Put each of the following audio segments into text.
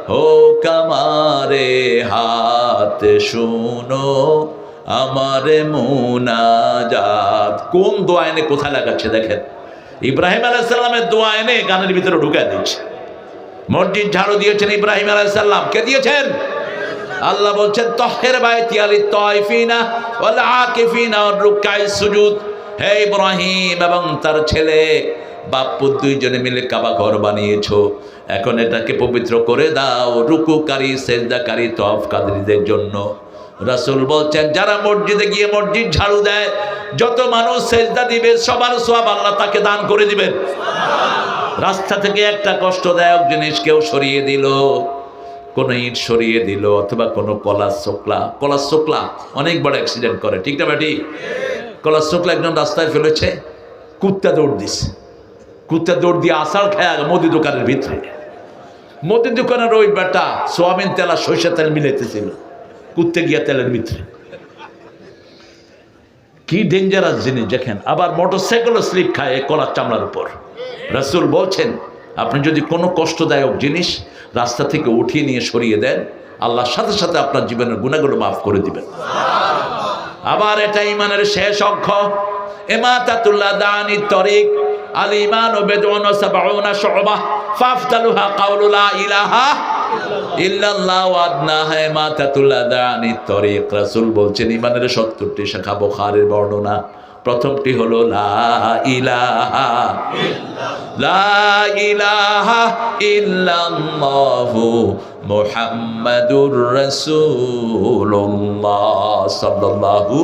হোক আমারে হাত শুনো আমারে মুনাজাত। কোন দোয়া এনে কোথায় লাগাচ্ছে দেখেন। ইব্রাহিম আলাইহিস সালামের দোয়া এনে গানের ভিতরে ঢুকায় দিচ্ছে। মসজিদ ঝাড়ু দিয়েছেন ইব্রাহিম আলাইহিস সালাম, কে দিয়েছেন? আল্লাহ বলছেন তাহহির বাইতি লিত তাইফিনা ওয়াল আকিফিনা ওয়ার রুকআইস সুজুদ। হে ইব্রাহিম এবং তার ছেলে বাপ্পু দুইজনে মিলে কাবা ঘর বানিয়েছো, এখন এটাকে পবিত্র করে দাও রুকুকারী সেজদাকারী তওয়াফকারীদের জন্য। রাসূল বলছেন যারা মসজিদে গিয়ে মসজিদ ঝাড়ু দেয়, যত মানুষ সেজদা দিবে সবার সওয়াব আল্লাহ তাকে দান করে দিবেন। রাস্তা থেকে একটা কষ্টদায়ক জিনিস কেউ সরিয়ে দিল, কোনো ইট সরিয়ে দিল অথবা কোনো কলার শোকলা অনেক বড় অ্যাক্সিডেন্ট করে, ঠিক না বেটি? কলার শোকলা একজন রাস্তায় ফেলেছে, কুত্তা দৌড় দিছে, কুত্তা দৌড় দিয়ে আষাঢ় খায় মুদি দোকানের ভিতরে। মুদি দোকানের ওই বেটা সোয়াবিন তেল আর সরিষা তেল মিলাইতেছিল, কুত্তে গিয়া তেলের ভিতরে। কি ডেঞ্জারাস জিনিস দেখেন। আবার মোটরসাইকেলও স্লিপ খায় কলার চামড়ার উপর। রাসূল বলছেন আপনি যদি কোনো কষ্টদায়ক জিনিস রাস্তা থেকে উঠিয়ে নিয়ে সরিয়ে দেন, আল্লাহর সাথে সাথে আপনার জীবনের গুনাহগুলো মাফ করে দিবেন। আবার এটা ইমানের শেষ অক্ষ। ইমাতাতুল্লাহ দানি তরিক আল ঈমান বিদউন ওয়া সাবউনা শু'বাহ ফাফতালুহা কাউলু লা ইলাহা ইল্লাল্লাহ ওয়া আদনাহা ইমাতাতুল্লাহ দানি তরিক। রাসূল বলছেন ইমানের 70টি শাখা, বুখারীর বর্ণনা। প্রথমটি হলো লা ইলাহা ইল্লাল্লাহু মুহাম্মাদুর রাসূলুল্লাহ সাল্লাল্লাহু।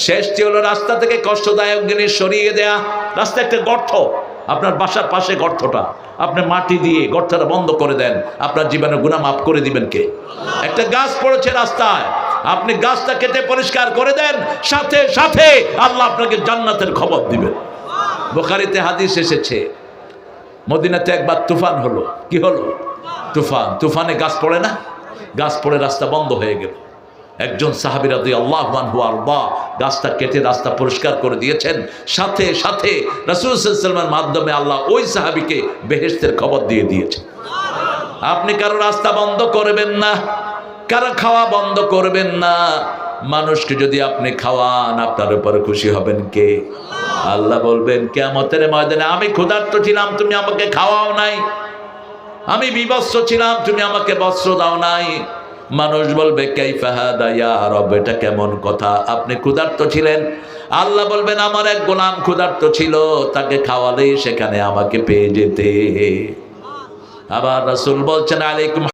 শেষটি হলো রাস্তা থেকে কষ্টদায়ক জিনিস সরিয়ে দেয়া। রাস্তা একটা গর্ত, আপনার বাসার পাশে গর্তটা আপনি মাটি দিয়ে গর্তটা বন্ধ করে দেন, আপনার জীবনের গুনাহ মাফ করে দিবেন কে? একটা গাছ পড়েছে রাস্তায়, আপনি গাছটা কেটে পরিষ্কার করে দেন, সাথে সাথে আল্লাহ আপনাকে জান্নাতের খবর দিবেন। বুখারীতে হাদিস এসেছে মদিনাতে একবার তুফান হলো। কি হলো? তুফানে গাছ পড়ে না, গাছ পড়ে রাস্তা বন্ধ হয়ে গেল। একজন সাহাবী রাদিয়াল্লাহু আনহু আরদা গাছটা কেটে রাস্তা পরিষ্কার করে দিয়েছেন, সাথে সাথে রাসূল সাল্লাল্লাহু আলাইহি ওয়াসাল্লামের মাধ্যমে আল্লাহ ওই সাহাবীকে বেহেশতের খবর দিয়ে দিয়েছেন। আপনি কারো রাস্তা বন্ধ করবেন না, কারো খাওয়া বন্ধ করবেন না। মানুষকে যদি আপনি খাওয়ান, আপনার উপর খুশি হবেন কে? আল্লাহ বলবেন কিয়ামতের ময়দানে আমি ক্ষুধার্ত ছিলাম, তুমি আমাকে খাওয়াও নাই, আমি বিবস্ত্র ছিলাম, তুমি আমাকে বস্ত্র দাও নাই। মানুষ বলবে কাইফা হাদা ইয়া রব, এটা কেমন কথা, আপনি ক্ষুধার্ত ছিলেন। আল্লাহ বলবেন আমার এক গোলাম ক্ষুধার্ত ছিল, তাকে খাওয়ালেই সেখানে আমাকে পেয়ে যেতে। আবার রাসূল বলছেন আলাইকুম